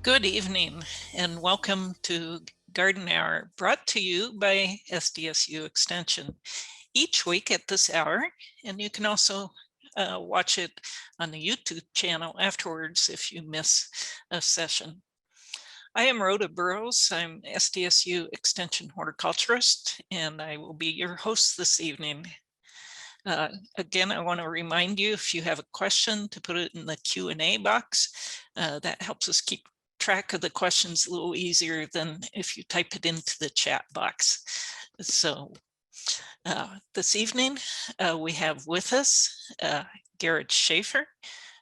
Good evening and welcome to Garden Hour, brought to you by SDSU Extension each week at this hour. And you can also watch it on the YouTube channel afterwards if you miss a session. I am Rhoda Burrows. I'm SDSU Extension Horticulturist, and I will be your host this evening. Again, I want to remind you, if you have a question, to put it in the Q&A box. That helps us keep track of the questions a little easier than if you type it into the chat box. So this evening, we have with us Gared Schaffer,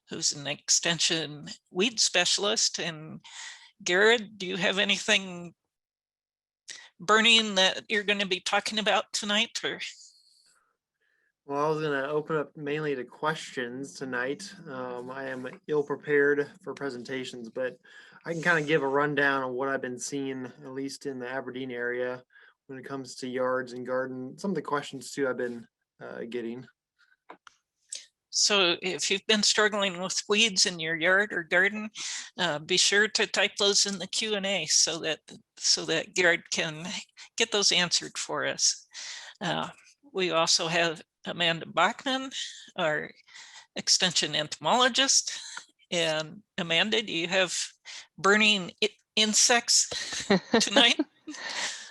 who's an extension weed specialist. And Gared, do you have anything burning that you're going to be talking about tonight? Or? Well, I was going to open up mainly to questions tonight. I am ill prepared for presentations, but I can kind of give a rundown of what I've been seeing, at least in the Aberdeen area, when it comes to yards and garden. Some of the questions too I've been getting. So if you've been struggling with weeds in your yard or garden, be sure to type those in the Q&A so that Gared can get those answered for us. We also have Amanda Bachman, our extension entomologist. And Amanda, do you have burning insects tonight?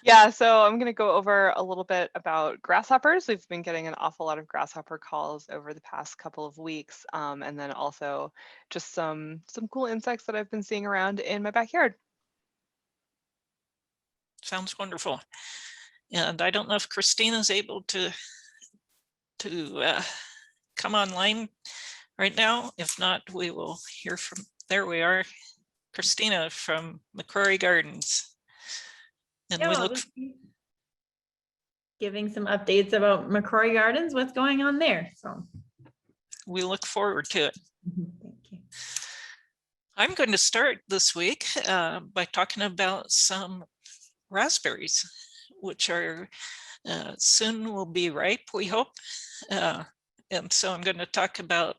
Yeah, so I'm going to go over a little bit about grasshoppers. We've been getting an awful lot of grasshopper calls over the past couple of weeks, and then also just some cool insects that I've been seeing around in my backyard. Sounds wonderful. And I don't know if Christina's able to come online right now. If not, we will hear from, there we are, Christina from McCrory Gardens. And we look giving some updates about McCrory Gardens, what's going on there. So we look forward to it. Thank you. I'm going to start this week by talking about some raspberries, which are soon will be ripe, we hope. And so I'm going to talk about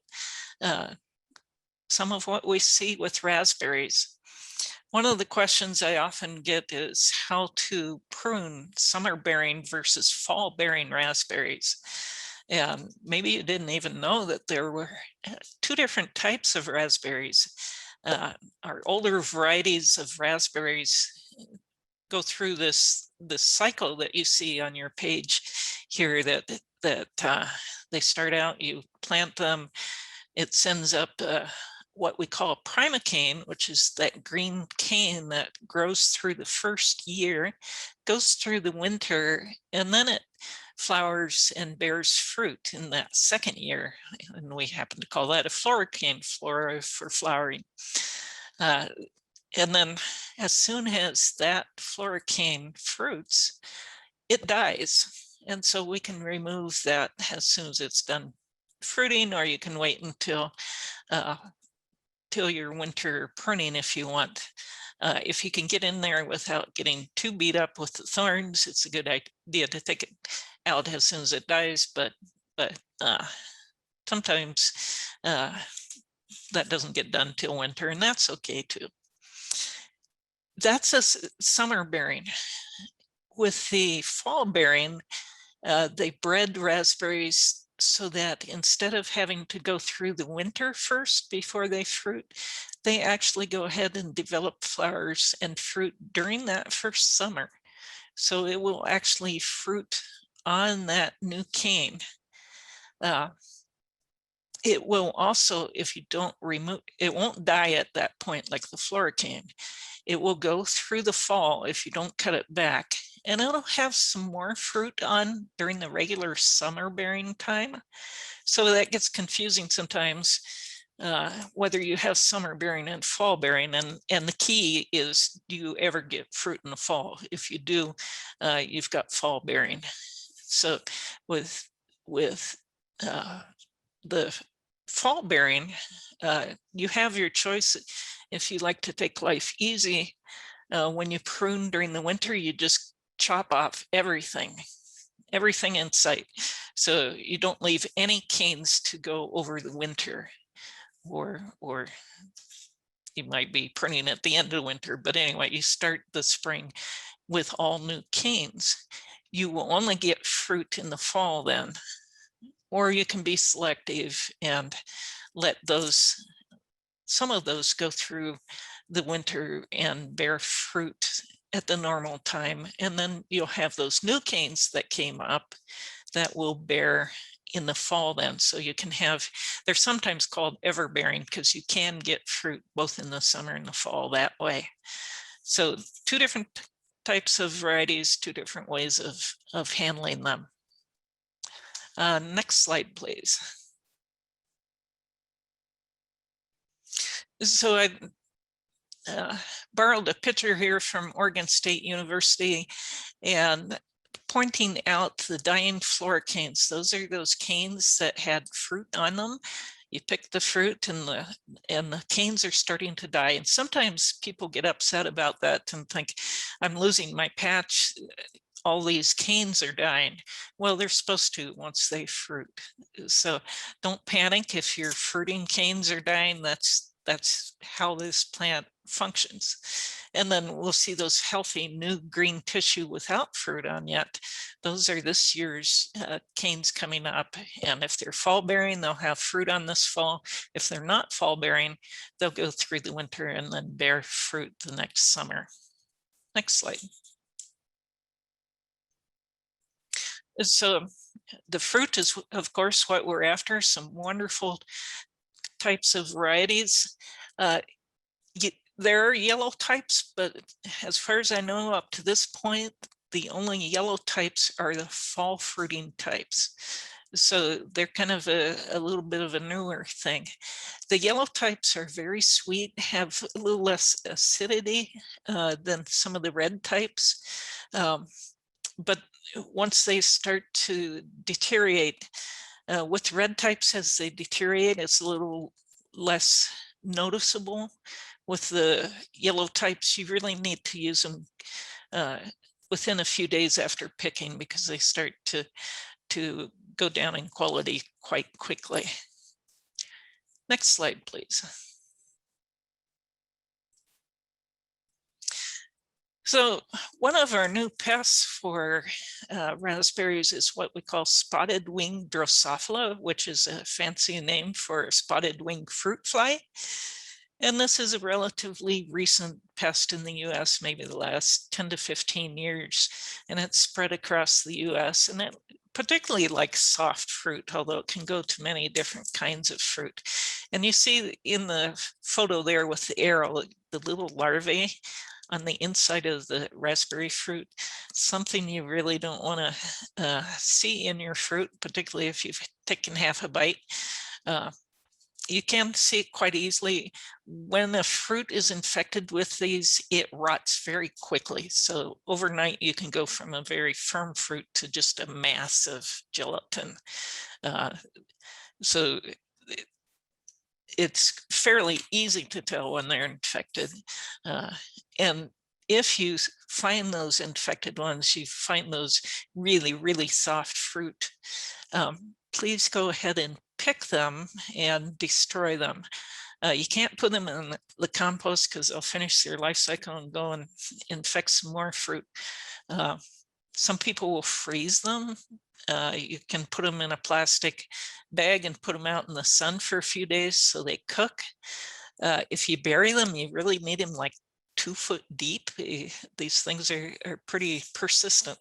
some of what we see with raspberries. One of the questions I often get is how to prune summer bearing versus fall bearing raspberries. And maybe you didn't even know that there were two different types of raspberries. Our older varieties of raspberries go through this cycle that you see on your page here, that they start out, you plant them, it sends up what we call a primocane, which is that green cane that grows through the first year, goes through the winter, and then it flowers and bears fruit in that second year. And we happen to call that a floricane, flora for flowering. And then as soon as that floricane fruits, it dies. And so we can remove that as soon as it's done fruiting, or you can wait until your winter pruning if you want. If you can get in there without getting too beat up with the thorns, it's a good idea to take it out as soon as it dies, but sometimes that doesn't get done till winter, and that's okay too. That's a summer bearing. With the fall bearing, they bred raspberries so that instead of having to go through the winter first before they fruit, they actually go ahead and develop flowers and fruit during that first summer. So it will actually fruit on that new cane. It will also, if you don't remove, it won't die at that point like the floricane. It will go through the fall if you don't cut it back, and it'll have some more fruit on during the regular summer bearing time. So that gets confusing sometimes, whether you have summer bearing and fall bearing. And the key is, do you ever get fruit in the fall? If you do, you've got fall bearing. So with the fall bearing, you have your choice. If you like to take life easy, when you prune during the winter, you just chop off everything in sight. So you don't leave any canes to go over the winter or you might be pruning at the end of winter, but anyway, you start the spring with all new canes. You will only get fruit in the fall then, or you can be selective and let some of those go through the winter and bear fruit at the normal time. And then you'll have those new canes that came up that will bear in the fall then. So you can have, they're sometimes called everbearing because you can get fruit both in the summer and the fall that way. So two different types of varieties, two different ways of handling them. Next slide, please. So I borrowed a picture here from Oregon State University and pointing out the dying Floricanes. Those are those canes that had fruit on them. You pick the fruit and the canes are starting to die. And sometimes people get upset about that and think, I'm losing my patch. All these canes are dying. Well, they're supposed to once they fruit. So don't panic if your fruiting canes are dying. That's how this plant functions. And then we'll see those healthy new green tissue without fruit on yet. Those are this year's canes coming up. And if they're fall bearing, they'll have fruit on this fall. If they're not fall bearing, they'll go through the winter and then bear fruit the next summer. Next slide. So the fruit is, of course, what we're after, some wonderful types of varieties. There are yellow types, but as far as I know, up to this point, the only yellow types are the fall fruiting types. So they're kind of a little bit of a newer thing. The yellow types are very sweet, have a little less acidity than some of the red types. But once they start to deteriorate, with red types as they deteriorate, it's a little less noticeable. With the yellow types, you really need to use them within a few days after picking because they start to go down in quality quite quickly. Next slide, please. So one of our new pests for raspberries is what we call Spotted Wing Drosophila, which is a fancy name for spotted wing fruit fly. And this is a relatively recent pest in the US, maybe the last 10 to 15 years, and it's spread across the US, and it particularly likes soft fruit, although it can go to many different kinds of fruit. And you see in the photo there with the arrow, the little larvae on the inside of the raspberry fruit, something you really don't want to see in your fruit, particularly if you've taken half a bite. You can see it quite easily. When a fruit is infected with these, it rots very quickly. So overnight, you can go from a very firm fruit to just a mass of gelatin. So it's fairly easy to tell when they're infected. And if you find those infected ones, you find those really, really soft fruit, please go ahead and pick them and destroy them. You can't put them in the compost because they'll finish their life cycle and go and infect some more fruit. Some people will freeze them. You can put them in a plastic bag and put them out in the sun for a few days so they cook. If you bury them, you really need them like 2 foot deep. These things are pretty persistent.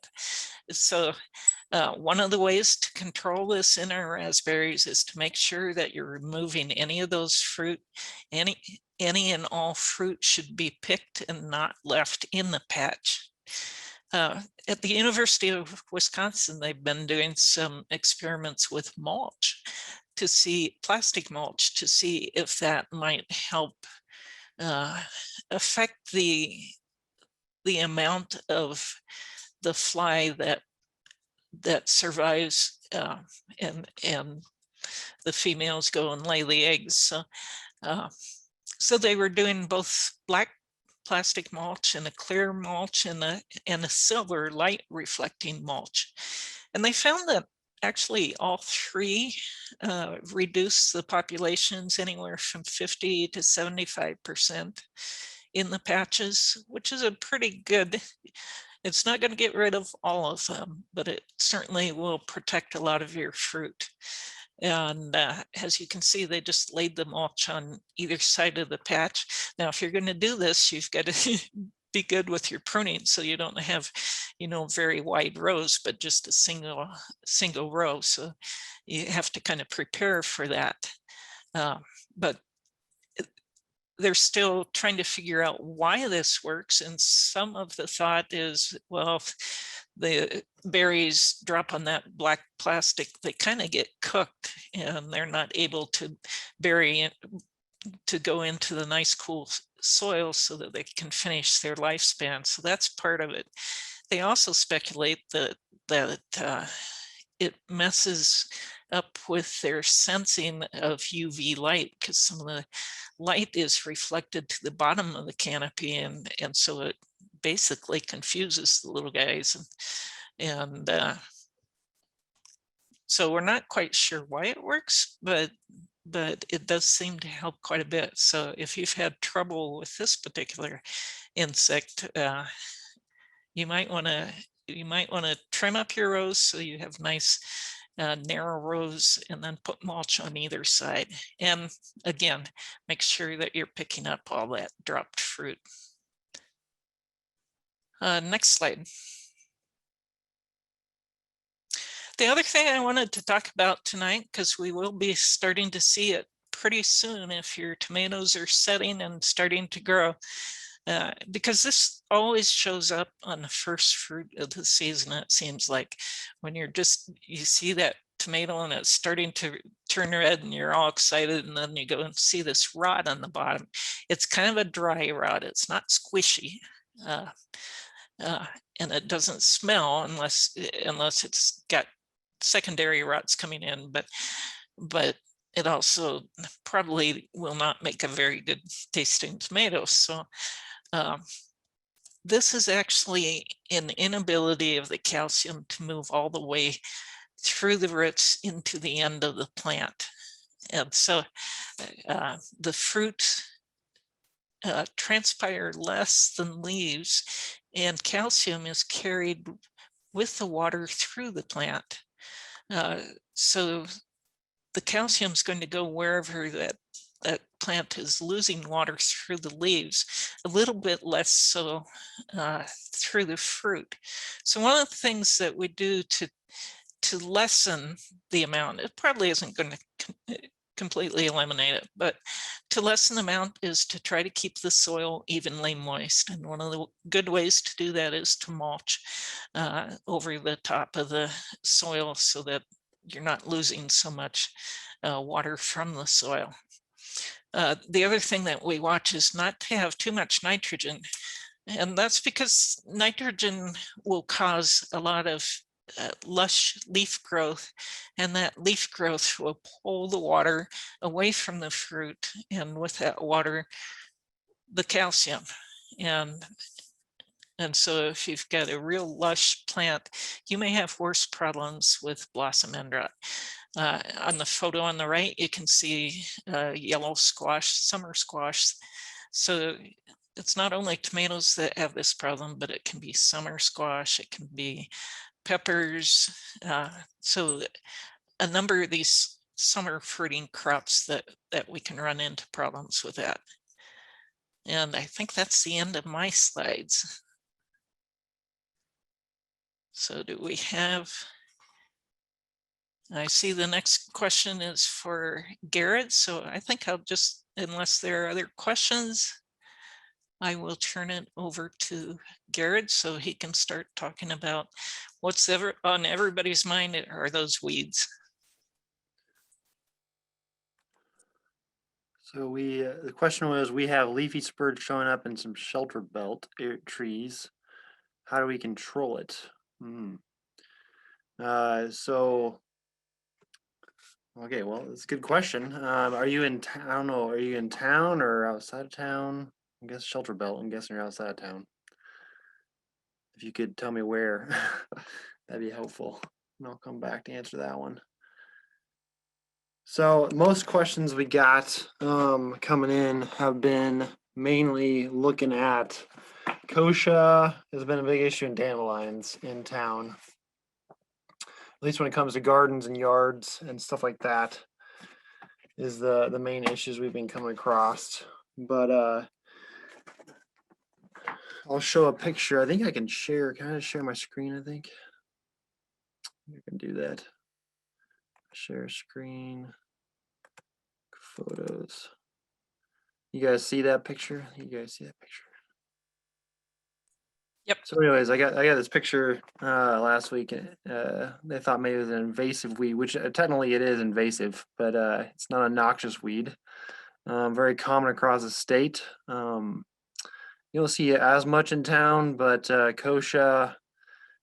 So one of the ways to control this in our raspberries is to make sure that you're removing any of those fruit. Any and all fruit should be picked and not left in the patch. At the University of Wisconsin, they've been doing some experiments with mulch to see, plastic mulch, to see if that might help affect the amount of the fly that survives, and the females go and lay the eggs. So they were doing both black plastic mulch and a clear mulch and a silver light reflecting mulch. And they found that actually all three reduce the populations anywhere from 50 to 75% in the patches, which is a pretty good. It's not going to get rid of all of them, but it certainly will protect a lot of your fruit. And as you can see, they just laid the mulch on either side of the patch. Now, if you're going to do this, you've got to be good with your pruning, so you don't have, you know, very wide rows, but just a single row. So you have to kind of prepare for that. But they're still trying to figure out why this works. And some of the thought is, well, the berries drop on that black plastic, they kind of get cooked and they're not able to bury it, to go into the nice cool soil so that they can finish their lifespan. So that's part of it. They also speculate that it messes up with their sensing of UV light, because some of the light is reflected to the bottom of the canopy, and so it basically confuses the little guys. And so we're not quite sure why it works, but it does seem to help quite a bit. So if you've had trouble with this particular insect, you might want to trim up your rows so you have nice narrow rows, and then put mulch on either side. And again, make sure that you're picking up all that dropped fruit. Next slide. The other thing I wanted to talk about tonight, because we will be starting to see it pretty soon if your tomatoes are setting and starting to grow, because this always shows up on the first fruit of the season. It seems like when you see that tomato and it's starting to turn red and you're all excited, and then you go and see this rot on the bottom. It's kind of a dry rot. It's not squishy. And it doesn't smell unless it's got secondary rots coming in, but it also probably will not make a very good tasting tomato. So this is actually an inability of the calcium to move all the way through the roots into the end of the plant. And so the fruit transpire less than leaves, and calcium is carried with the water through the plant. So the calcium is going to go wherever that plant is losing water through the leaves, a little bit less so through the fruit. So one of the things that we do to lessen the amount, it probably isn't going to completely eliminate it, but to lessen the amount is to try to keep the soil evenly moist. And one of the good ways to do that is to mulch over the top of the soil so that you're not losing so much water from the soil. The other thing that we watch is not to have too much nitrogen. And that's because nitrogen will cause a lot of lush leaf growth, and that leaf growth will pull the water away from the fruit, and with that water, the calcium. And so if you've got a real lush plant, you may have worse problems with blossom end rot. On the photo on the right, you can see yellow squash, summer squash. So it's not only tomatoes that have this problem, but it can be summer squash, it can be peppers. So a number of these summer fruiting crops that we can run into problems with that. And I think that's the end of my slides. So do we have, I see the next question is for Gared. So I think I'll just, unless there are other questions, I will turn it over to Gared so he can start talking about what's ever on everybody's mind are those weeds. So the question was, we have leafy spurge showing up in some shelter belt trees. How do we control it? Okay, well, it's a good question. Are you in, I don't know, are you in town or outside of town? I guess shelter belt, I'm guessing you're outside of town. If you could tell me where, that'd be helpful. and I'll come back to answer that one. So most questions we got coming in have been mainly looking at kochia has been a big issue in dandelions in town. At least when it comes to gardens and yards and stuff like that is the main issues we've been coming across. But I'll show a picture. I think I can share. Can I share my screen? I think I can do that. Share screen. Photos. You guys see that picture? You guys see that picture? Yep. So anyways, I got this picture last week. They thought maybe it was an invasive weed, which technically it is invasive, but it's not a noxious weed. Very common across the state. You don't see it as much in town, but kochia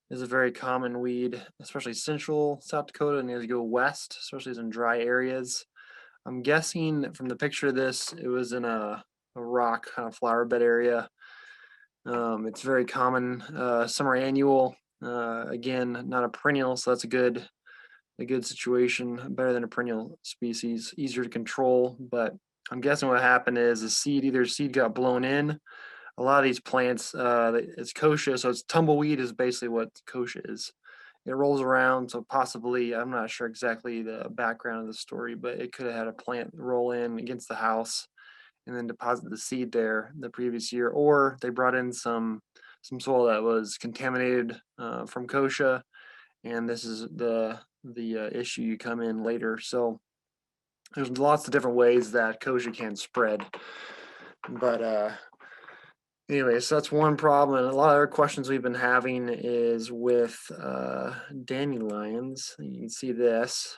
is a very common weed, especially central South Dakota, and as you go west, especially in dry areas. I'm guessing from the picture of this, it was in a rock kind of flower bed area. It's very common, summer annual. Again, not a perennial, so that's a good situation, better than a perennial species, easier to control. But I'm guessing what happened is either seed got blown in. A lot of these plants, it's kochia, so it's tumbleweed is basically what kochia is. It rolls around, so possibly, I'm not sure exactly the background of the story, but it could have had a plant roll in against the house and then deposit the seed there the previous year, or they brought in some soil that was contaminated from kochia, and this is the issue you come in later. So there's lots of different ways that kochia can spread, but anyway, so that's one problem. And a lot of other questions we've been having is with dandelions. You can see this.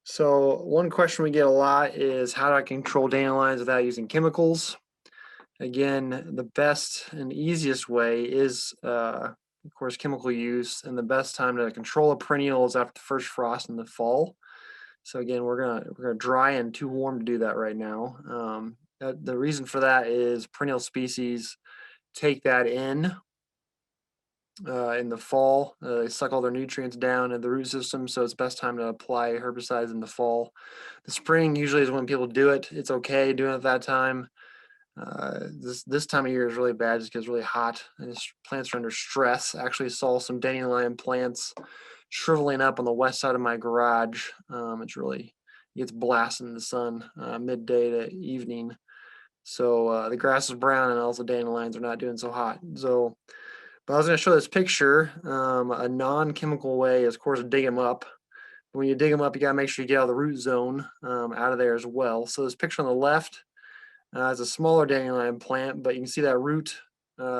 So one question we get a lot is, how do I control dandelions without using chemicals? Again, the best and easiest way is, of course, chemical use, and the best time to control a perennial is after the first frost in the fall. So again, we're gonna dry and too warm to do that right now. The reason for that is perennial species take that in the fall. They suck all their nutrients down in the root system, so it's best time to apply herbicides in the fall. The spring usually is when people do it. It's okay doing it at that time. This time of year is really bad just because it's really hot and plants are under stress. I actually saw some dandelion plants shriveling up on the west side of my garage. It gets blasted in the sun midday to evening. So the grass is brown and also dandelions are not doing so hot. So, but I was going to show this picture. A non-chemical way is, of course, to dig them up. When you dig them up, you got to make sure you get out of the root zone out of there as well. So this picture on the left is a smaller dandelion plant, but you can see that root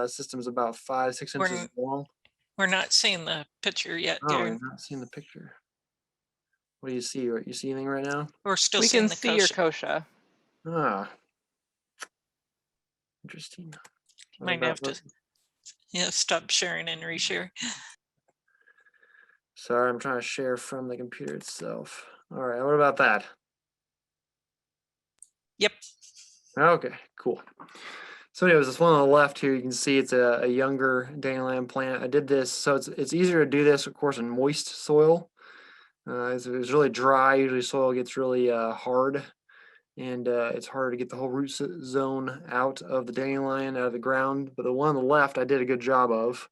system is about 5-6 inches long. We're not seeing the picture yet, Oh, dear. you're not seeing the picture. What do you see? You see anything right now? We're still We seeing can the see your kochia. kochia. Ah, interesting. Might have to stop sharing and reshare. Sorry, I'm trying to share from the computer itself. All right, what about that? Yep. Okay, cool. So anyways, this one on the left here, you can see it's a younger dandelion plant. I did this, so it's easier to do this, of course, in moist soil. If it's really dry, usually soil gets really hard, and it's harder to get the whole root zone out of the dandelion, out of the ground. But the one on the left, I did a good job of.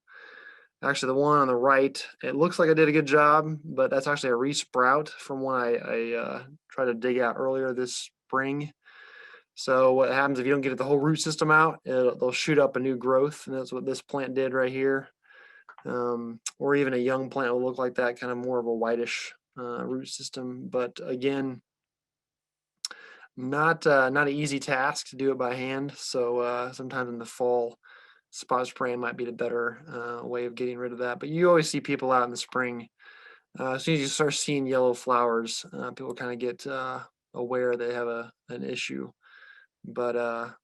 Actually, the one on the right, it looks like I did a good job, but that's actually a resprout from one I tried to dig out earlier this spring. So what happens if you don't get the whole root system out, they'll shoot up a new growth, and that's what this plant did right here. Or even a young plant will look like that, kind of more of a whitish root system. But again, not an easy task to do it by hand. So sometimes in the fall, spot spraying might be the better way of getting rid of that. But you always see people out in the spring. As soon as you start seeing yellow flowers, people kind of get aware they have an issue. But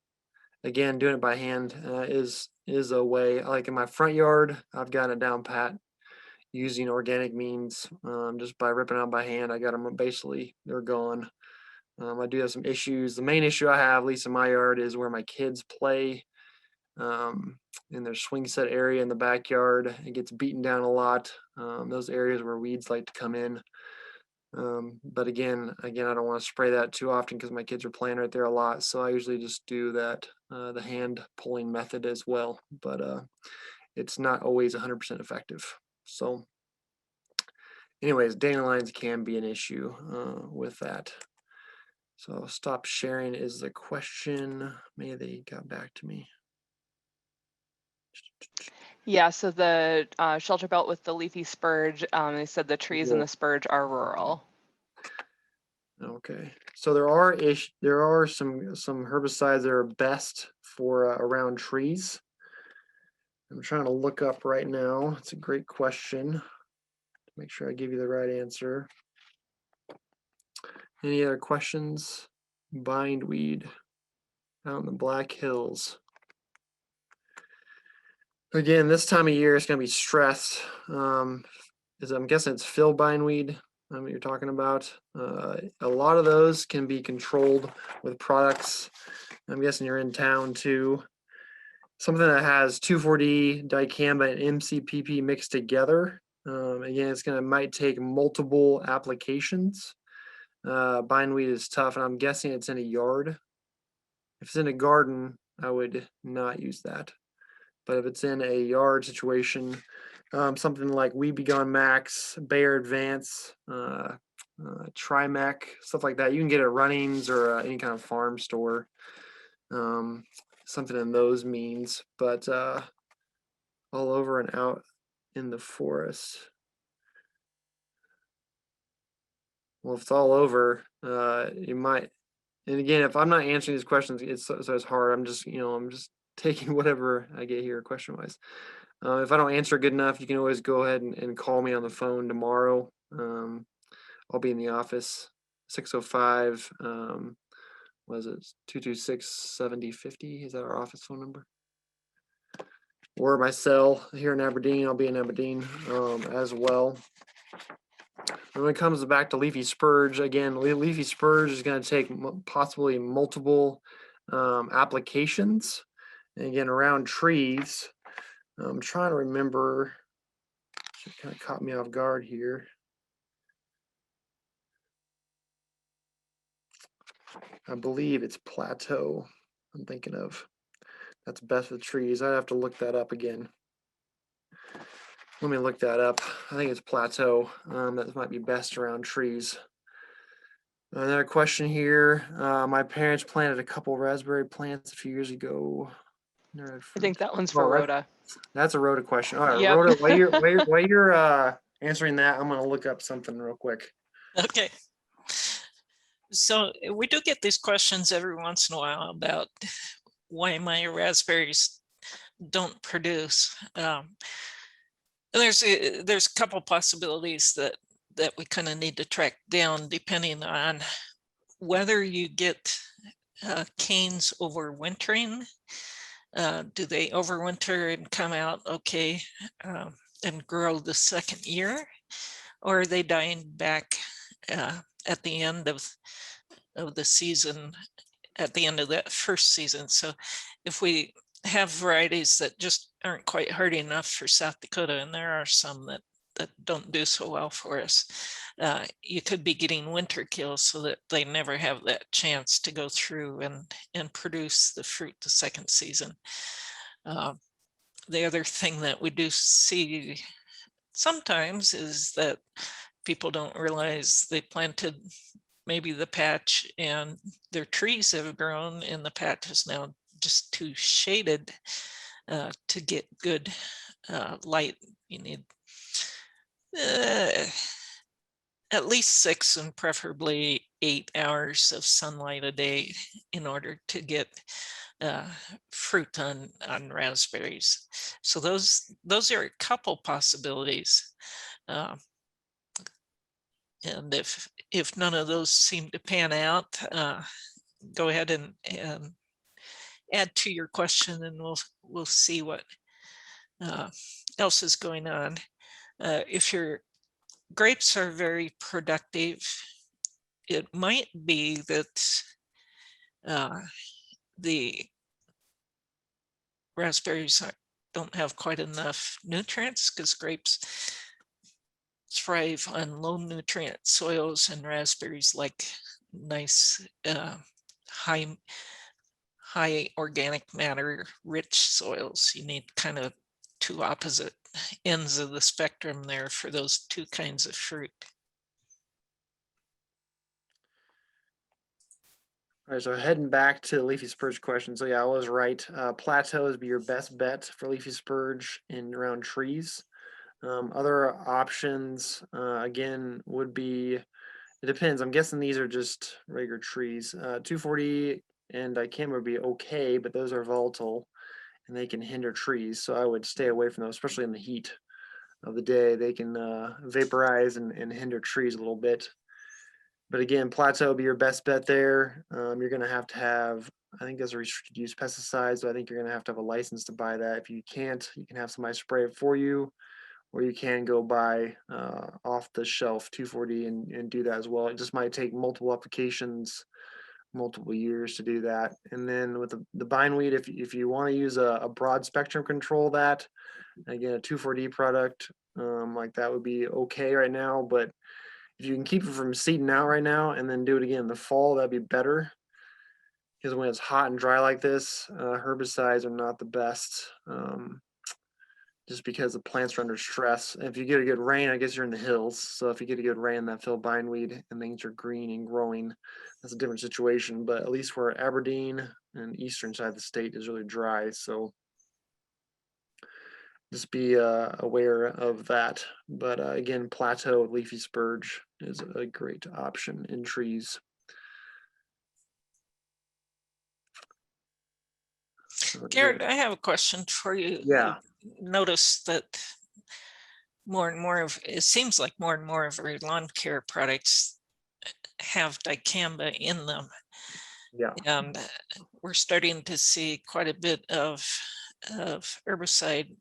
again, doing it by hand is a way. Like in my front yard, I've got it down pat using organic means. Just by ripping out by hand, I got them basically, they're gone. I do have some issues. The main issue I have, at least in my yard, is where my kids play. in their swing set area in the backyard. It gets beaten down a lot. Those areas where weeds like to come in. But again, I don't want to spray that too often because my kids are playing right there a lot. So I usually just do that, the hand pulling method as well. But it's not always 100% effective. So anyways, dandelions can be an issue with that. So stop sharing is the question. Maybe they got back to me. Yeah, so the shelter belt with the leafy spurge, they said the trees in the spurge are rural. Okay, so there are some herbicides that are best for around trees. I'm trying to look up right now. It's a great question. To make sure I give you the right answer. Any other questions? Bindweed out in the Black Hills. Again, this time of year it's going to be stressed. I'm guessing it's fill bindweed. What you're talking about. A lot of those can be controlled with products. I'm guessing you're in town too. Something that has 2,4-D, dicamba, and MCPP mixed together. Again, might take multiple applications. Bindweed is tough, and I'm guessing it's in a yard. If it's in a garden, I would not use that. But if it's in a yard situation, something like Weed Be Gone Max, Bayer Advance, Trimec, stuff like that, you can get at Runnings or any kind of farm store. Something in those means, but all over and out in the forest. Well, if it's all over, you might. And again, if I'm not answering these questions, it's hard. I'm just taking whatever I get here question wise. If I don't answer good enough, you can always go ahead and call me on the phone tomorrow. I'll be in the office, 605. Was it 226-7050? Is that our office phone number? Or my cell here in Aberdeen. I'll be in Aberdeen as well. And when it comes back to leafy spurge, again, leafy spurge is going to take possibly multiple applications. And again, around trees, I'm trying to remember. It kind of caught me off guard here. I believe it's plateau. I'm thinking of. That's best with trees. I'd have to look that up again. Let me look that up. I think it's plateau. That might be best around trees. Another question here. My parents planted a couple raspberry plants a few years ago. I think that one's for Rhoda. That's a Rhoda question. All right, Yep. Rhoda, while you're answering that, I'm going to look up something real quick. Okay. So we do get these questions every once in a while about why my raspberries don't produce. There's a couple possibilities that we kind of need to track down depending on whether you get canes overwintering. Do they overwinter and come out okay and grow the second year, or are they dying back at the end of the season, at the end of that first season? So if we have varieties that just aren't quite hardy enough for South Dakota, and there are some that don't do so well for us, you could be getting winter kills so that they never have that chance to go through and produce the fruit the second season. The other thing that we do see sometimes is that people don't realize they planted maybe the patch and their trees have grown and the patch is now just too shaded to get good light. You need at least 6 and preferably 8 hours of sunlight a day in order to get fruit on raspberries. So those are a couple possibilities. And if none of those seem to pan out, go ahead and add to your question, and we'll see what else is going on. If your grapes are very productive, it might be that the raspberries don't have quite enough nutrients because grapes thrive on low nutrient soils, and raspberries like nice high organic matter rich soils. You need kind of two opposite ends of the spectrum there for those two kinds of fruit. All right, so heading back to the leafy spurge question. So yeah, I was right. Plateaus be your best bet for leafy spurge in around trees. Other options, again, would be, it depends. I'm guessing these are just regular trees. 240 and dicamba would be okay, but those are volatile and they can hinder trees. So I would stay away from those, especially in the heat of the day. They can vaporize and hinder trees a little bit. But again, plateau would be your best bet there. You're going to have, I think those are restricted use pesticides. So I think you're going to have a license to buy that. If you can't, you can have somebody spray it for you, or you can go buy off the shelf 2,4-D and do that as well. It just might take multiple applications, multiple years to do that. And then with the bindweed, if you want to use a broad spectrum control, that again, a 2,4-D product like that would be okay right now. But if you can keep it from seeding out right now and then do it again in the fall, that'd be better. Because when it's hot and dry like this, herbicides are not the best. Just because the plants are under stress. And if you get a good rain, I guess you're in the hills. So if you get a good rain, that fill bindweed and things are green and growing, that's a different situation. But at least where Aberdeen and eastern side of the state is really dry. So just be aware of that. But again, plateau leafy spurge is a great option in trees. Gared, I have a question for you. Yeah. Notice that more and more of, it seems like more and more of our lawn care products have dicamba in them. Yeah. And we're starting to see quite a bit of herbicide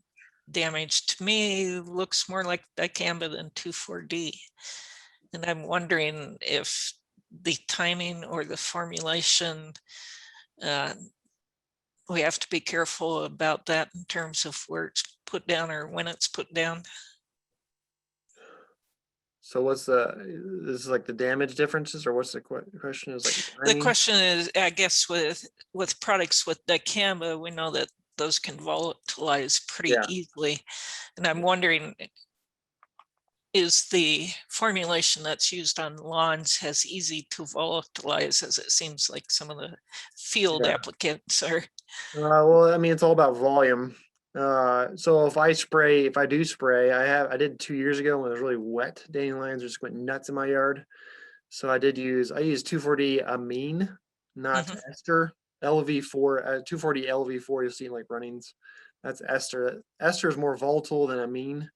damage. To me, looks more like dicamba than 2,4-D. And I'm wondering if the timing or the formulation, we have to be careful about that in terms of where it's put down or when it's put down. So what's this is like the damage differences, or what's the question is like The question is, I guess with products with dicamba, we know that those can volatilize pretty easily. And I'm wondering, is the formulation that's used on lawns as easy to volatilize as it seems like some of the field applicants are? Well, I mean, it's all about volume. So if I do spray, I did 2 years ago when it was really wet. Dandelions just went nuts in my yard. So I used 2,4-D amine, not ester. LV4, 2,4-D LV4, you'll see in like runnings. That's ester. Ester is more volatile than amine.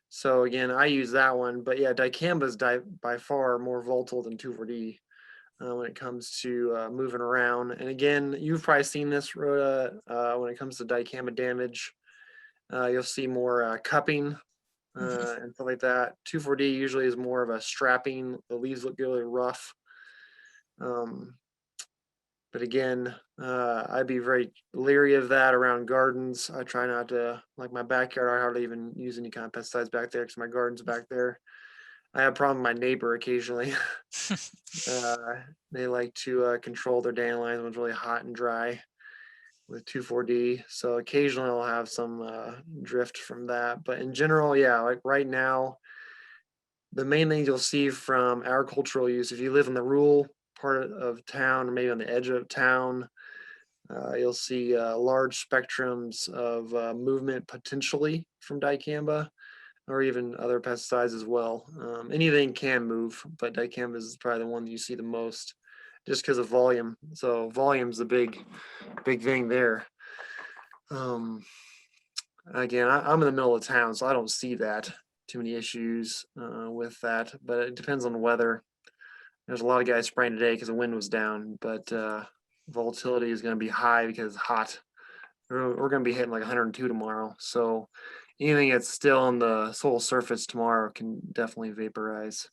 So again, I use that one. But yeah, dicamba is by far more volatile than 2,4-D. When it comes to moving around. And again, you've probably seen this, Rhoda, when it comes to dicamba damage. You'll see more cupping and stuff like that. 2,4-D usually is more of a strapping. The leaves look really rough. But again, I'd be very leery of that around gardens. I try not to, like my backyard, I hardly even use any kind of pesticides back there because my garden's back there. I have a problem with my neighbor occasionally. They like to control their dandelions when it's really hot and dry with 2,4-D. So occasionally I'll have some drift from that. But in general, yeah, like right now, the main things you'll see from agricultural use, if you live in the rural part of town or maybe on the edge of town, you'll see large spectrums of movement potentially from dicamba, or even other pesticides as well. Anything can move, but dicamba is probably the one that you see the most just because of volume. So volume's the big thing there. Again, I'm in the middle of town, so I don't see that too many issues with that, but it depends on the weather. There's a lot of guys spraying today because the wind was down, but volatility is going to be high because it's hot. We're going to be hitting like 102 tomorrow. So anything that's still on the soil surface tomorrow can definitely vaporize.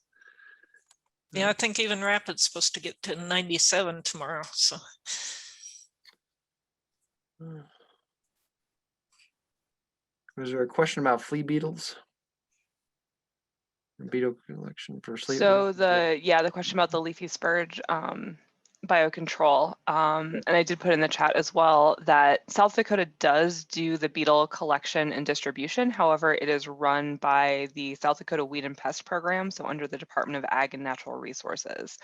Yeah, I think even Rapid's supposed to get to 97 tomorrow. So Was there a question about flea beetles? Beetle collection for sleep? So the question about the leafy spurge biocontrol, and I did put in the chat as well that South Dakota does do the beetle collection and distribution. However, it is run by the South Dakota Weed and Pest Program, so under the Department of Ag and Natural Resources.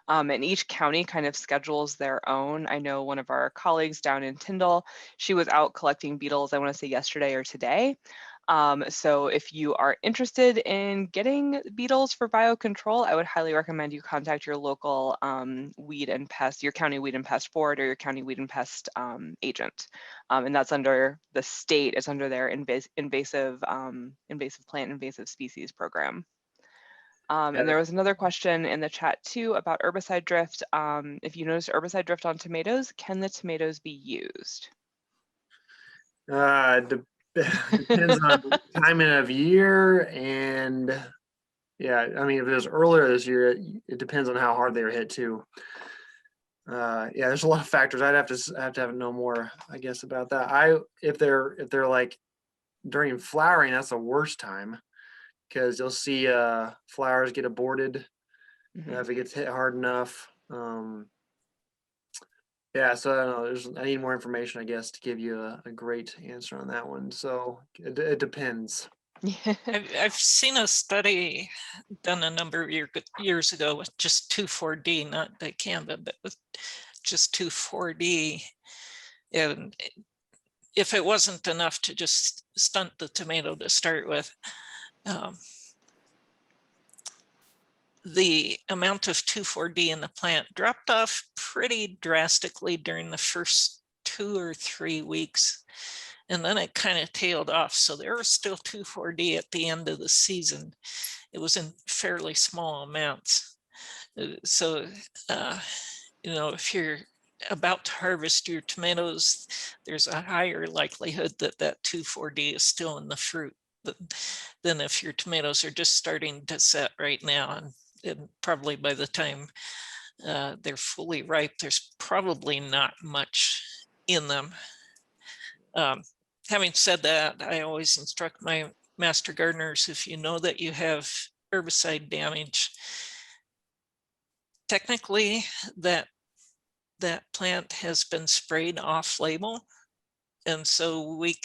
And each county kind of schedules their own. I know one of our colleagues down in Tyndall, she was out collecting beetles, I want to say yesterday or today. So if you are interested in getting beetles for biocontrol, I would highly recommend you contact your local weed and pest, your county weed and pest board or your county weed and pest agent. And that's under the state, it's under their invasive plant invasive species program. And there was another question in the chat too about herbicide drift. If you notice herbicide drift on tomatoes, can the tomatoes be used? Depends on time of year, and yeah, I mean, if it was earlier this year, it depends on how hard they were hit too. Yeah, there's a lot of factors. I'd have to know more, I guess, about that. If they're like during flowering, that's the worst time because you'll see flowers get aborted if it gets hit hard enough. Yeah, so I don't know. I need more information, I guess, to give you a great answer on that one. So it depends. I've seen a study done a number of years ago with just 2,4-D, not dicamba, but with just 2,4-D. And if it wasn't enough to just stunt the tomato to start with, the amount of 2,4-D in the plant dropped off pretty drastically during the first 2 or 3 weeks. And then it kind of tailed off. So there was still 2,4-D at the end of the season. It was in fairly small amounts. So, you know, if you're about to harvest your tomatoes, there's a higher likelihood that that 2,4-D is still in the fruit than if your tomatoes are just starting to set right now. And probably by the time they're fully ripe, there's probably not much in them. Having said that, I always instruct my master gardeners, if you know that you have herbicide damage, technically that plant has been sprayed off label. And so we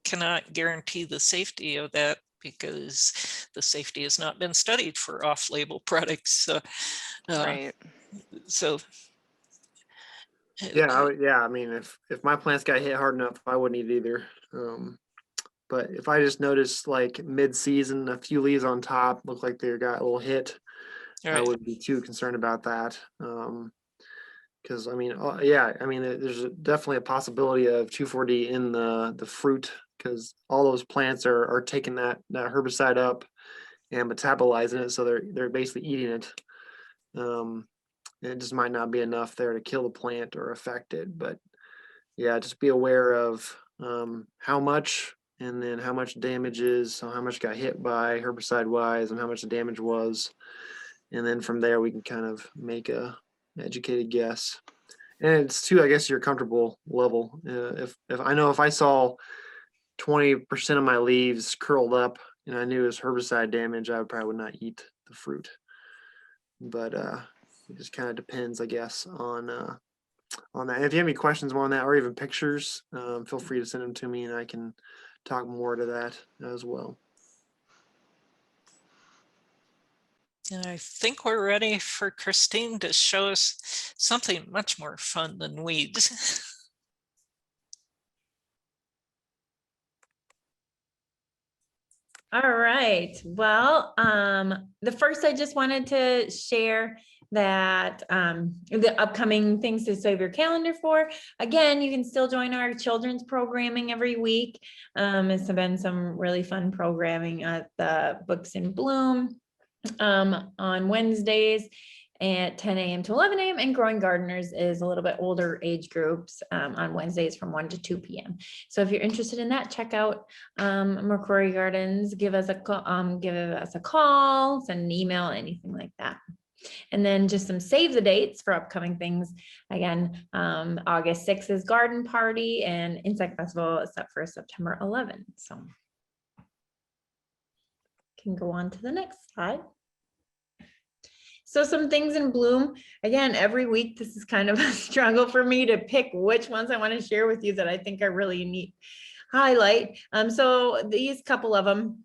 cannot guarantee the safety of that because the safety has not been studied for off-label products. So, Right. So yeah, I mean, if my plants got hit hard enough, I wouldn't eat either. But if I just noticed like mid-season, a few leaves on top look like they got a little hit, I wouldn't be too concerned about that. Because I mean, yeah, I mean, there's definitely a possibility of 2,4-D in the fruit because all those plants are taking that herbicide up and metabolizing it, so they're basically eating it. It just might not be enough there to kill the plant or affect it, but yeah, just be aware of how much and then how much damage is, so how much got hit by herbicide wise and how much the damage was, and then from there we can kind of make a educated guess. And it's too, I guess, your comfortable level. If I know if I saw 20% of my leaves curled up and I knew it was herbicide damage, I probably would not eat the fruit. But it just kind of depends, I guess, on that. And if you have any questions more on that or even pictures, feel free to send them to me and I can talk more to that as well. And I think we're ready for Christine to show us something much more fun than weeds. All right. Well, the first I just wanted to share that the upcoming things to save your calendar for. Again, you can still join our children's programming every week. It's been some really fun programming at the Books in Bloom on Wednesdays at 10 a.m. to 11 a.m. and Growing Gardeners is a little bit older age groups on Wednesdays from 1 to 2 p.m. So if you're interested in that, check out McCrory Gardens, give us a call, send an email, anything like that. And then just some save the dates for upcoming things. Again, August 6th is Garden Party and Insect Festival is set for September 11th. So can go on to the next slide. So some things in bloom. Again, every week, this is kind of a struggle for me to pick which ones I want to share with you that I think are really neat highlight. So these couple of them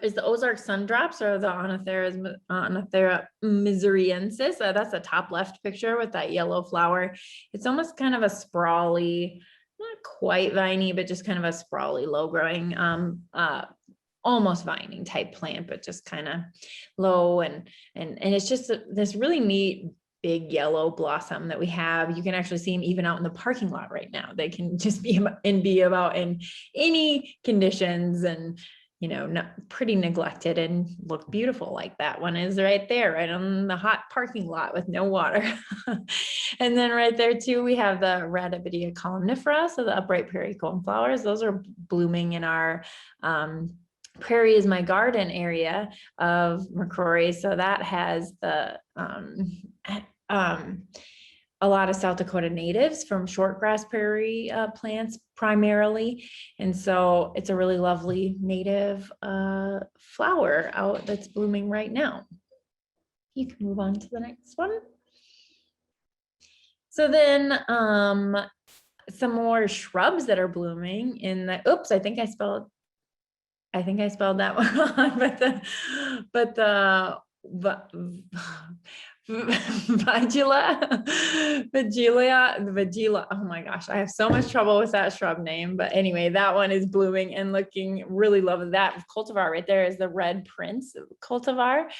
is the Ozark Sundrops, or the Oenothera missouriensis. That's the top left picture with that yellow flower. It's almost kind of a sprawly, not quite viney, but just kind of a sprawly, low growing, almost vining type plant, but just kind of low, and it's just this really neat big yellow blossom that we have. You can actually see them even out in the parking lot right now. They can just be about in any conditions, and not pretty neglected and look beautiful, like that one is right there, right on the hot parking lot with no water. And then right there too, we have the Rhoda columnifera, so the upright prairie coneflowers. Those are blooming in our Prairie is my garden area of McCrory. So that has the a lot of South Dakota natives from shortgrass prairie plants primarily. And so it's a really lovely native flower out that's blooming right now. You can move on to the next one. So then some more shrubs that are blooming in the, oops, I think I spelled that one wrong, but the Vagila. Oh my gosh, I have so much trouble with that shrub name. But anyway, that one is blooming and looking really lovely. That cultivar right there is the Red Prince cultivar,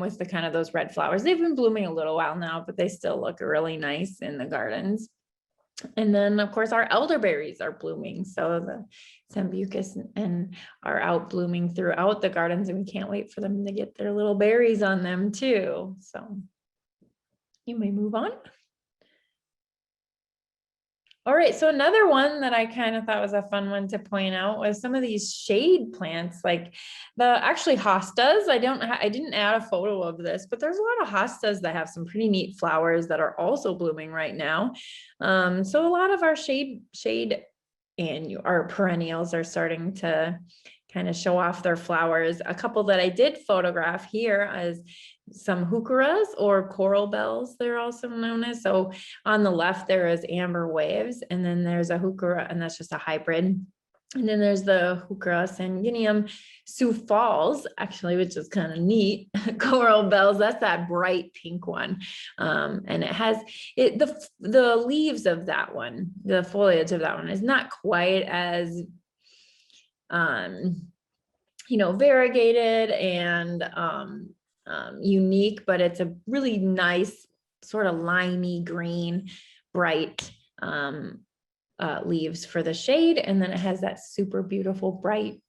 with the kind of those red flowers. They've been blooming a little while now, but they still look really nice in the gardens. And then of course our elderberries are blooming. So the sambucus and are out blooming throughout the gardens, and we can't wait for them to get their little berries on them too. So you may move on. All right, so another one that I kind of thought was a fun one to point out was some of these shade plants, like actually hostas. I didn't add a photo of this, but there's a lot of hostas that have some pretty neat flowers that are also blooming right now. So a lot of our shade and our perennials are starting to kind of show off their flowers. A couple that I did photograph here is some heucheras, or coral bells, they're also known as. So on the left there is amber waves, and then there's a heuchera, and that's just a hybrid. And then there's the Heuchera sanguineum Sioux Falls, actually, which is kind of neat. Coral bells, that's that bright pink one. And it has the leaves of that one, the foliage of that one is not quite as variegated and unique, but it's a really nice sort of limey green, bright leaves for the shade. And then it has that super beautiful bright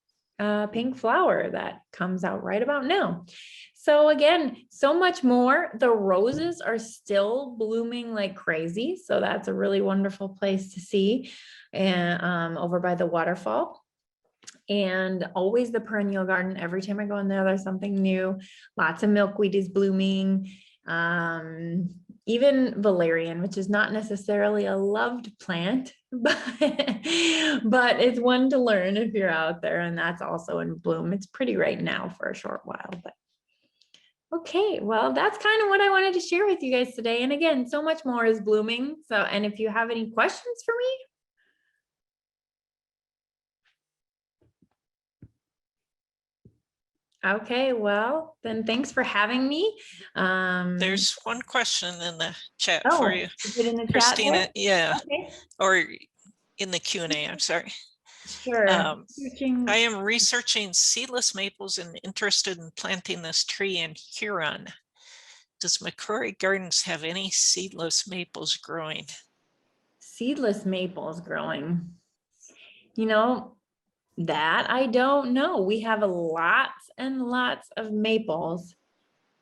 pink flower that comes out right about now. So again, so much more. The roses are still blooming like crazy. So that's a really wonderful place to see, and over by the waterfall. And always the perennial garden. Every time I go in there, there's something new. Lots of milkweed is blooming. Even valerian, which is not necessarily a loved plant, but it's one to learn if you're out there, and that's also in bloom. It's pretty right now for a short while, but okay, well, that's kind of what I wanted to share with you guys today. And again, so much more is blooming. So, and if you have any questions for me, okay, well, then thanks for having me. There's one question in the chat for you, is it in the Christina. chat? Yeah, Okay. or in the Q&A, I'm sorry. Sure. I am researching seedless maples and interested in planting this tree in Huron. Does McCrory Gardens have any seedless maples growing? Seedless maples growing. That I don't know. We have lots and lots of maples,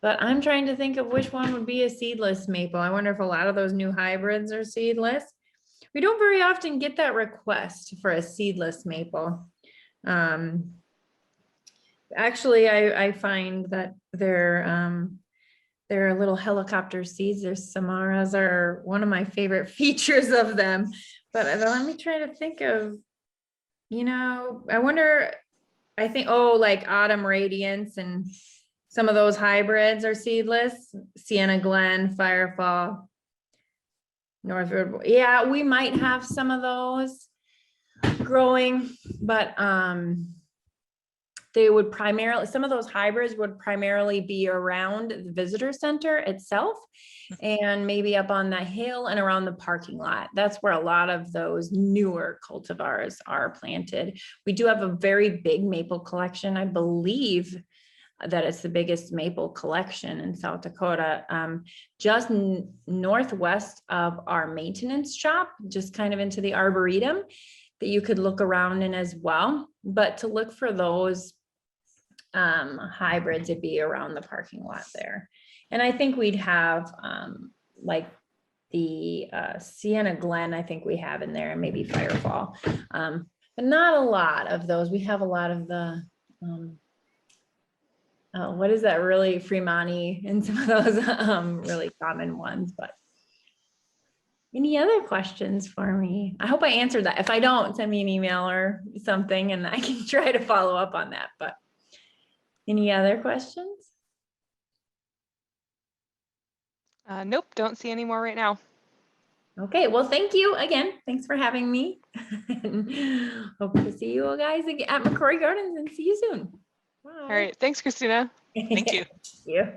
but I'm trying to think of which one would be a seedless maple. I wonder if a lot of those new hybrids are seedless. We don't very often get that request for a seedless maple. Actually, I find that they're little helicopter seeds. Their samaras are one of my favorite features of them. But let me try to think of, I wonder I think, oh, like Autumn Radiance and some of those hybrids are seedless. Sienna Glen, Firefall, Northwood. Yeah, we might have some of those growing, but they would primarily, some of those hybrids would primarily be around the visitor center itself and maybe up on the hill and around the parking lot. That's where a lot of those newer cultivars are planted. We do have a very big maple collection. I believe that it's the biggest maple collection in South Dakota, just northwest of our maintenance shop, just kind of into the Arboretum that you could look around in as well. But to look for those hybrids, it'd be around the parking lot there. And I think we'd have like the Sienna Glen, I think we have in there, and maybe Firefall, but not a lot of those. We have a lot of the what is that, really Fremani and some of those really common ones. But any other questions for me? I hope I answered that. If I don't, send me an email or something and I can try to follow up on that. But any other questions? Nope, don't see any more right now. Okay, well, thank you again. Thanks for having me. Hope to see you all guys again at McCrory Gardens and see you soon. Bye. All right, thanks, Christina. Thank you. Thank you.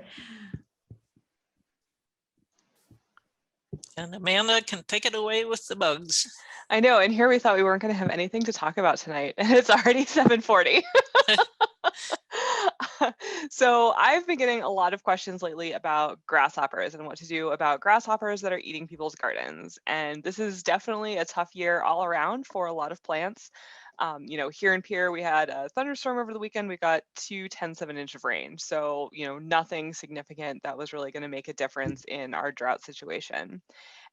And Amanda can take it away with the bugs. I know, and here we thought we weren't going to have anything to talk about tonight, and it's already 7:40. So I've been getting a lot of questions lately about grasshoppers and what to do about grasshoppers that are eating people's gardens. And this is definitely a tough year all around for a lot of plants. You know, here in Pierre, we had a thunderstorm over the weekend. We got 2/10 of an inch of rain. So, you know, nothing significant that was really going to make a difference in our drought situation.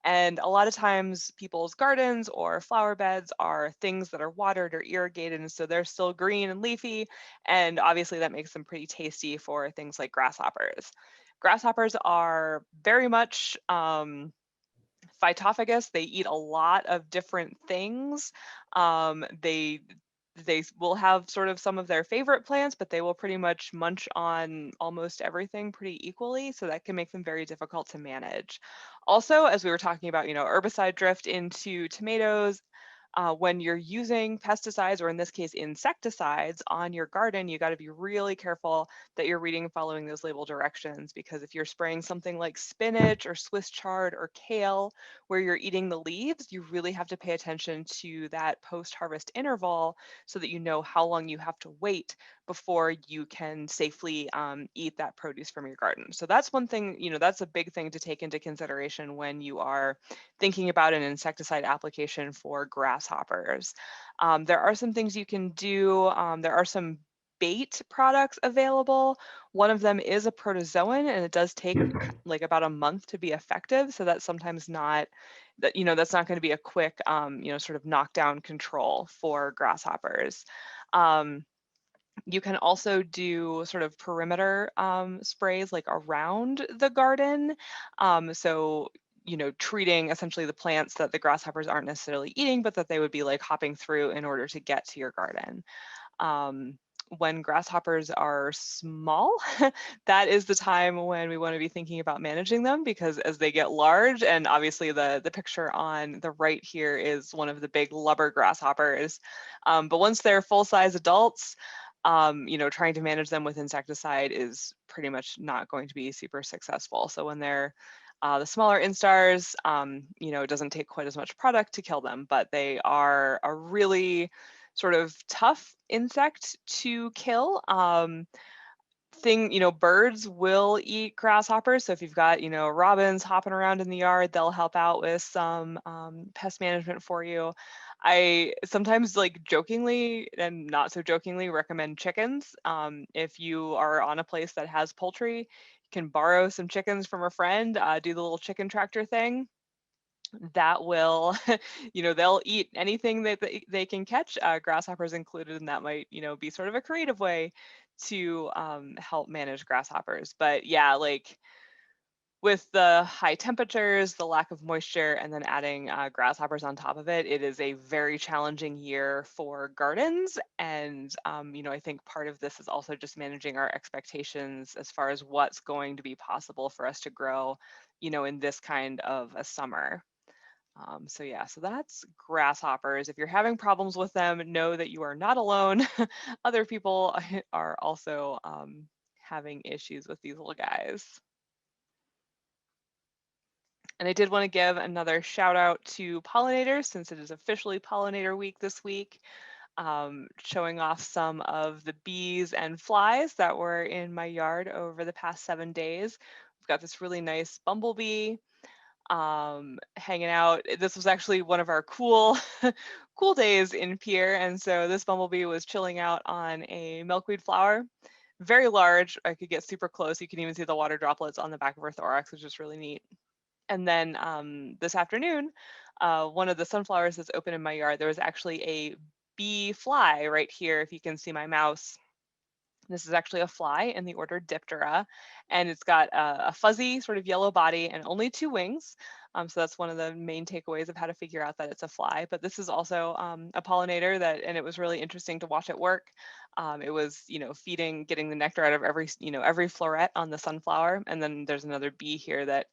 And a lot of times people's gardens or flower beds are things that are watered or irrigated, and so they're still green and leafy. And obviously that makes them pretty tasty for things like grasshoppers. Grasshoppers are very much phytophagous. They eat a lot of different things. They will have sort of some of their favorite plants, but they will pretty much munch on almost everything pretty equally. So that can make them very difficult to manage. Also, as we were talking about, you know, herbicide drift into tomatoes, when you're using pesticides, or in this case, insecticides on your garden, you got to be really careful that you're reading and following those label directions, because if you're spraying something like spinach or Swiss chard or kale, where you're eating the leaves, you really have to pay attention to that post-harvest interval so that you know how long you have to wait before you can safely eat that produce from your garden. So that's one thing, you know, that's a big thing to take into consideration when you are thinking about an insecticide application for grasshoppers. There are some things you can do. There are some bait products available. One of them is a protozoan, and it does take like about a month to be effective. So that's sometimes not that, you know, that's not going to be a quick, you know, sort of knockdown control for grasshoppers. You can also do sort of perimeter sprays like around the garden. So, you know, treating essentially the plants that the grasshoppers aren't necessarily eating, but that they would be like hopping through in order to get to your garden. When grasshoppers are small, that is the time when we want to be thinking about managing them, because as they get large, and obviously the picture on the right here is one of the big lubber grasshoppers. But once they're full-size adults, you know, trying to manage them with insecticide is pretty much not going to be super successful. So when they're the smaller instars, you know, it doesn't take quite as much product to kill them, but they are a really sort of tough insect to kill. You know, birds will eat grasshoppers. So if you've got, you know, robins hopping around in the yard, they'll help out with some pest management for you. I sometimes, like, jokingly and not so jokingly, recommend chickens. If you are on a place that has poultry, you can borrow some chickens from a friend, do the little chicken tractor thing. That will, you know, they'll eat anything that they can catch, grasshoppers included, and that might, you know, be sort of a creative way to help manage grasshoppers. But yeah, like, with the high temperatures, the lack of moisture, and then adding grasshoppers on top of it, it is a very challenging year for gardens. And, you know, I think part of this is also just managing our expectations as far as what's going to be possible for us to grow, you know, in this kind of a summer. So yeah, so that's grasshoppers. If you're having problems with them, know that you are not alone. Other people are also having issues with these little guys. And I did want to give another shout out to pollinators since it is officially pollinator week this week, showing off some of the bees and flies that were in my yard over the past 7 days. We've got this really nice bumblebee hanging out. This was actually one of our cool cool days in Pierre, and so this bumblebee was chilling out on a milkweed flower, very large. I could get super close. You can even see the water droplets on the back of her thorax, which is really neat. And then this afternoon, one of the sunflowers that's open in my yard, there was actually a bee fly right here, if you can see my mouse. This is actually a fly in the order Diptera, and it's got a fuzzy sort of yellow body and only 2 wings. So that's one of the main takeaways of how to figure out that it's a fly. But this is also a pollinator and it was really interesting to watch it work. It was, you know, getting the nectar out of every floret on the sunflower. And then there's another bee here that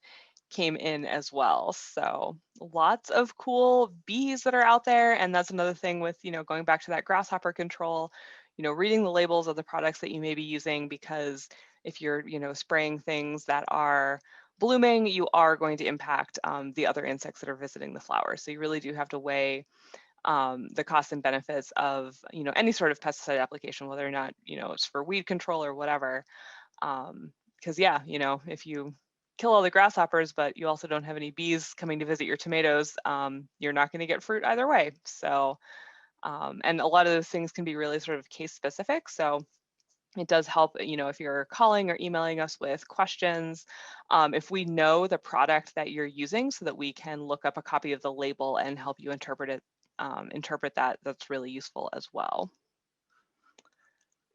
came in as well. So lots of cool bees that are out there. And that's another thing with, you know, going back to that grasshopper control, you know, reading the labels of the products that you may be using, because if you're, you know, spraying things that are blooming, you are going to impact the other insects that are visiting the flowers. So you really do have to weigh the costs and benefits of, you know, any sort of pesticide application, whether or not, you know, it's for weed control or whatever. Because yeah, you know, if you kill all the grasshoppers, but you also don't have any bees coming to visit your tomatoes, you're not going to get fruit either way. So, and a lot of those things can be really sort of case specific. So it does help, you know, if you're calling or emailing us with questions, if we know the product that you're using so that we can look up a copy of the label and help you interpret that, that's really useful as well.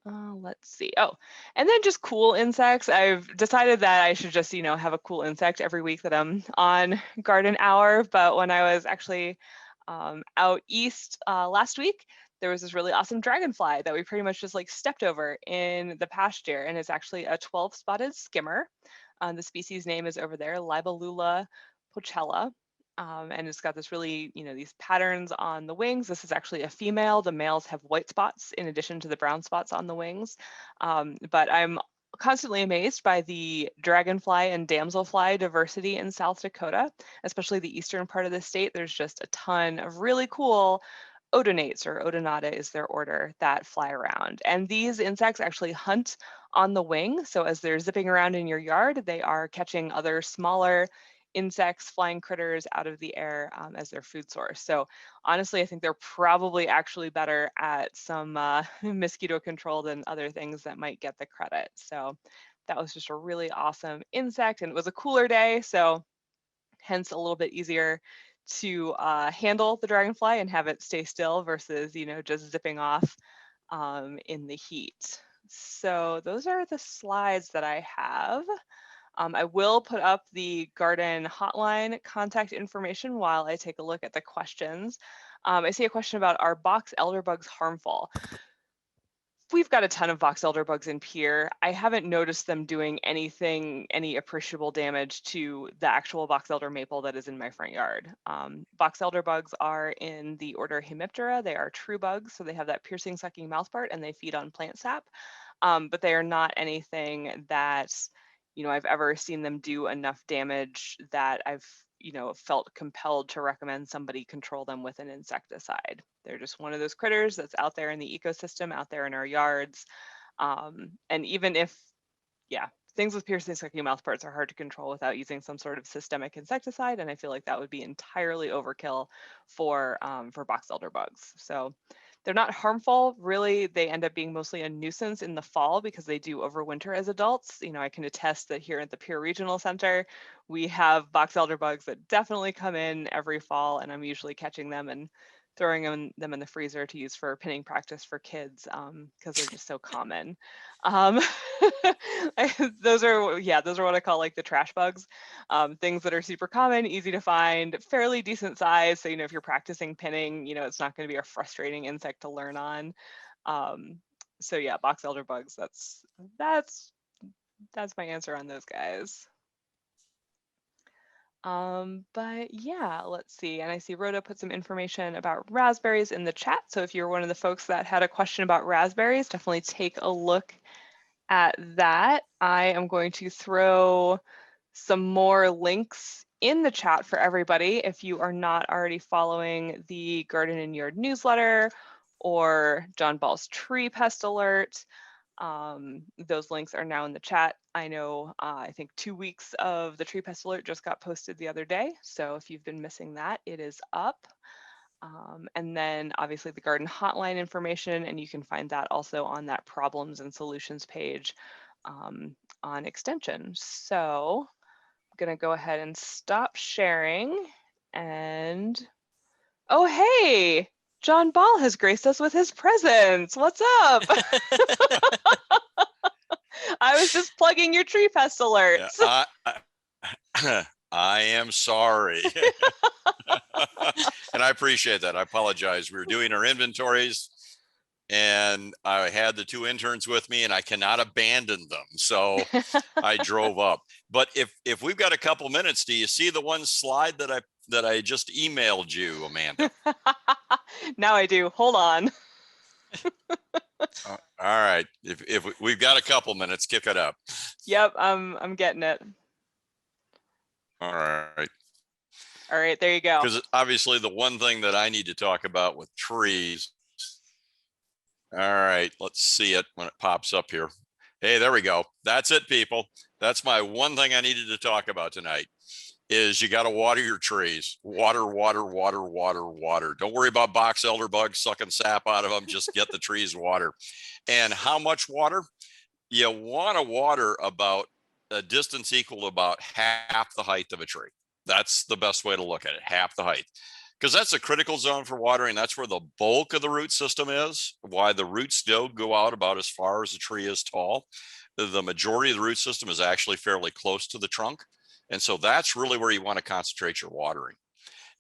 Let's see. Oh, and then just cool insects. I've decided that I should just, you know, have a cool insect every week that I'm on Garden Hour. But when I was actually out east last week, there was this really awesome dragonfly that we pretty much just like stepped over in the pasture. And it's actually a 12-spotted skimmer. The species name is over there, Libellula pochella. And it's got this really, you know, these patterns on the wings. This is actually a female. The males have white spots in addition to the brown spots on the wings. But I'm constantly amazed by the dragonfly and damselfly diversity in South Dakota, especially the eastern part of the state. There's just a ton of really cool odonates, or odonata is their order, that fly around. And these insects actually hunt on the wing. So as they're zipping around in your yard, they are catching other smaller insects, flying critters out of the air as their food source. So honestly, I think they're probably actually better at some mosquito control than other things that might get the credit. So that was just a really awesome insect, and it was a cooler day, so hence a little bit easier to handle the dragonfly and have it stay still versus, you know, just zipping off in the heat. So those are the slides that I have. I will put up the garden hotline contact information while I take a look at the questions. I see a question about, are box elder bugs harmful? We've got a ton of box elder bugs in Pierre. I haven't noticed them doing any appreciable damage to the actual box elder maple that is in my front yard. Box elder bugs are in the order Hemiptera. They are true bugs, so they have that piercing, sucking mouthpart, and they feed on plant sap. But they are not anything that, you know, I've ever seen them do enough damage that I've, you know, felt compelled to recommend somebody control them with an insecticide. They're just one of those critters that's out there in the ecosystem, out there in our yards. And even if, yeah, things with piercing, sucking mouthparts are hard to control without using some sort of systemic insecticide. And I feel like that would be entirely overkill for box elder bugs. So they're not harmful, really. They end up being mostly a nuisance in the fall because they do overwinter as adults. You know, I can attest that here at the Pierre Regional Center, we have box elder bugs that definitely come in every fall, and I'm usually catching them and throwing them in the freezer to use for pinning practice for kids because they're just so common. Those are what I call like the trash bugs, things that are super common, easy to find, fairly decent size. So, if you're practicing pinning, it's not going to be a frustrating insect to learn on. So yeah, box elder bugs, that's my answer on those guys. But yeah, let's see. And I see Rhoda put some information about raspberries in the chat. So if you're one of the folks that had a question about raspberries, definitely take a look at that. I am going to throw some more links in the chat for everybody. If you are not already following the Garden and Yard newsletter or John Ball's tree pest alert, those links are now in the chat. I know, I think 2 weeks of the tree pest alert just got posted the other day. So if you've been missing that, it is up. And then obviously the garden hotline information, and you can find that also on that problems and solutions page on Extension. So I'm gonna go ahead and stop sharing and, oh, hey, John Ball has graced us with his presence. What's up? I was just plugging your tree pest alerts. Yeah, I am sorry. And I appreciate that. I apologize. We were doing our inventories and I had the 2 interns with me and I cannot abandon them. So I drove up. But if we've got a couple minutes, do you see the one slide that I just emailed you, Amanda? Now I do. Hold on. All right. If we've got a couple minutes, kick it up. Yep, I'm getting it. All right. All right, there you go. Because obviously the one thing that I need to talk about with trees. All right, let's see it when it pops up here. Hey, there we go. That's it, people. That's my one thing I needed to talk about tonight is you got to water your trees. Water, water, water, water, water. Don't worry about box elder bugs sucking sap out of them. Just get the trees water. And how much water? You want to water about a distance equal to about half the height of a tree. That's the best way to look at it, half the height. Because that's a critical zone for watering. That's where the bulk of the root system is, why the roots do go out about as far as the tree is tall. The majority of the root system is actually fairly close to the trunk. And so that's really where you want to concentrate your watering.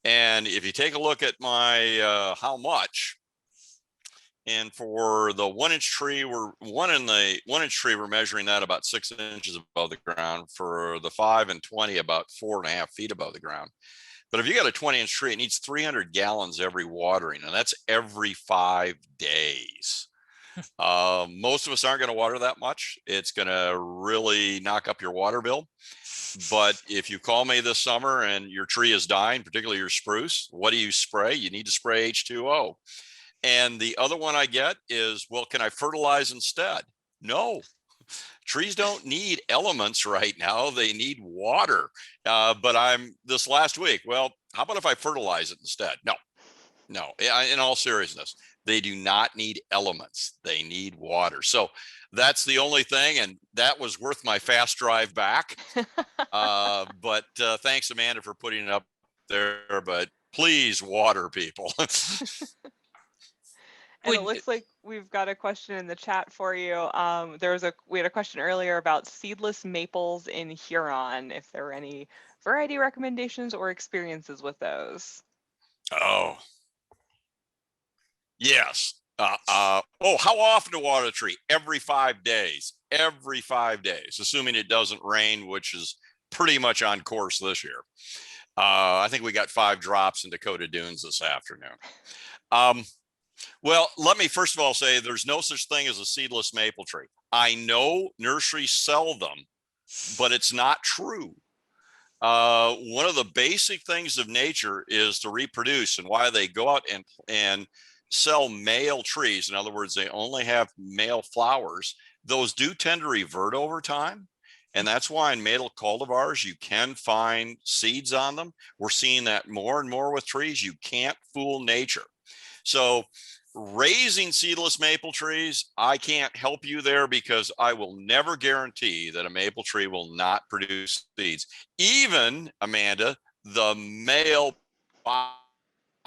And if you take a look at my how much, and for the 1 inch tree, we're measuring that about 6 inches above the ground. For the 5 and 20, about 4.5 feet above the ground. But if you got a 20-inch tree, it needs 300 gallons every watering, and that's every 5 days. Most of us aren't going to water that much. It's going to really knock up your water bill. But if you call me this summer and your tree is dying, particularly your spruce, what do you spray? You need to spray H2O. And the other one I get is, well, can I fertilize instead? No. Trees don't need elements right now. They need water. But this last week, well, how about if I fertilize it instead? No, in all seriousness, they do not need elements. They need water. So that's the only thing. And that was worth my fast drive back. But thanks, Amanda, for putting it up there. But please water, people. And it looks like we've got a question in the chat for you. We had a question earlier about seedless maples in Huron, if there were any variety recommendations or experiences with those. Oh, yes. How often to water a tree? Every 5 days. Every 5 days, assuming it doesn't rain, which is pretty much on course this year. I think we got 5 drops in Dakota Dunes this afternoon. Well, let me first of all say there's no such thing as a seedless maple tree. I know nurseries sell them, but it's not true. One of the basic things of nature is to reproduce, and why they go out and sell male trees. In other words, they only have male flowers. Those do tend to revert over time. And that's why in maple cultivars, you can find seeds on them. We're seeing that more and more with trees. You can't fool nature. So raising seedless maple trees, I can't help you there because I will never guarantee that a maple tree will not produce seeds. Even, Amanda, the male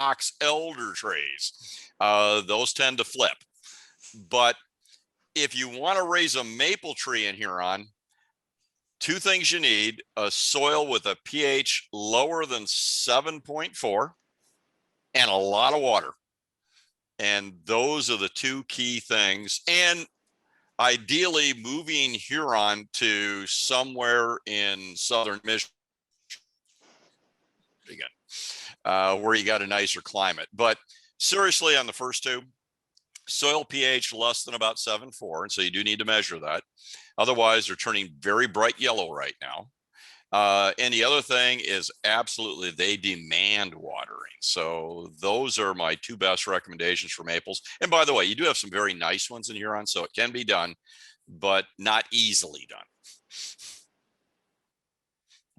box elder trees. Those tend to flip. But if you want to raise a maple tree in Huron, two things you need: a soil with a pH lower than 7.4 and a lot of water. And those are the two key things. And ideally moving Huron to somewhere in southern Michigan, where you got a nicer climate. But seriously, on the first two, soil pH less than about 7.4, and so you do need to measure that. Otherwise, they're turning very bright yellow right now. And the other thing is absolutely they demand watering. So those are my two best recommendations for maples. And by the way, you do have some very nice ones in Huron, so it can be done, but not easily done.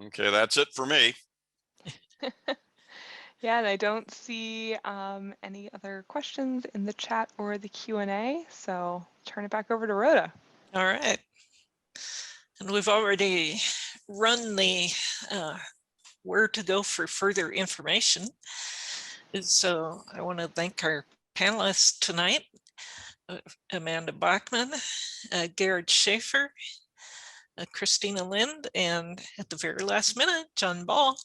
Okay, that's it for me. Yeah, and I don't see any other questions in the chat or the Q&A, so turn it back over to Rhoda. All right. And we've already run the where to go for further information. So I want to thank our panelists tonight, Amanda Bachman, Gared Schaffer, Christina Lind, and at the very last minute, John Ball.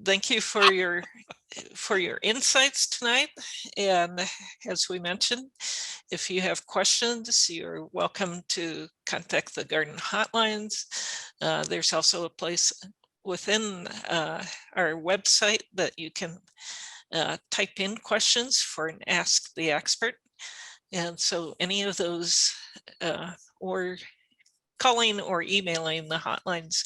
Thank you for your insights tonight. And as we mentioned, if you have questions, you're welcome to contact the garden hotlines. There's also a place within our website that you can type in questions for an Ask the Expert. And so any of those or calling or emailing the hotlines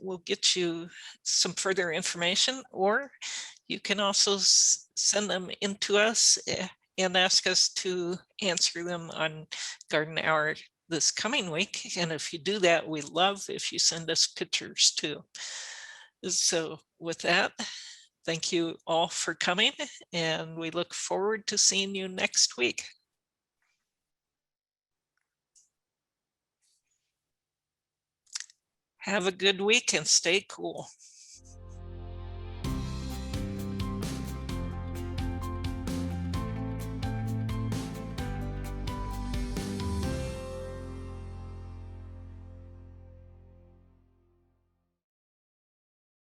will get you some further information, or you can also send them into us and ask us to answer them on Garden Hour this coming week. And if you do that, we love if you send us pictures too. So with that, thank you all for coming, and we look forward to seeing you next week. Have a good week and stay cool.